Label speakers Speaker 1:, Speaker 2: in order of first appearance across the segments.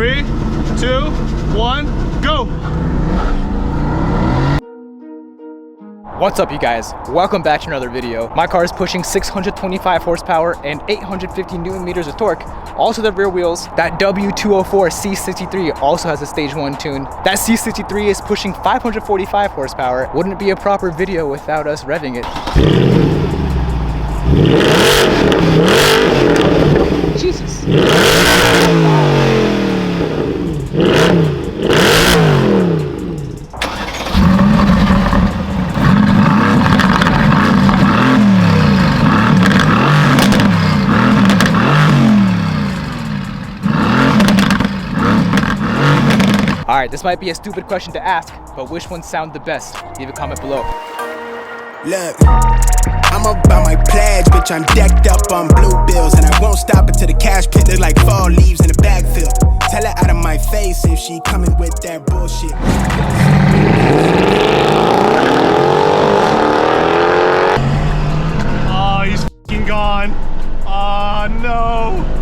Speaker 1: 3, 2, 1, go!
Speaker 2: What's up, you guys? Welcome back to another video. My car is pushing 625 horsepower and 850 newton meters of torque. Also the rear wheels. That W204 C63 also has a stage 1 tune. That C63 is pushing 545 horsepower. Wouldn't it be a proper video without us revving it? Jesus. Alright, this might be a stupid question to ask, but which ones sound the best? Leave a comment below.
Speaker 3: Look, I'm about my pledge, bitch. I'm decked up on blue bills, and I won't stop until the cash pit look like fall leaves in a bag fill. Tell her out of my face if she coming with that bullshit.
Speaker 1: Oh, he's f***ing gone. Oh, no.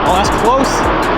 Speaker 2: Oh, that's close.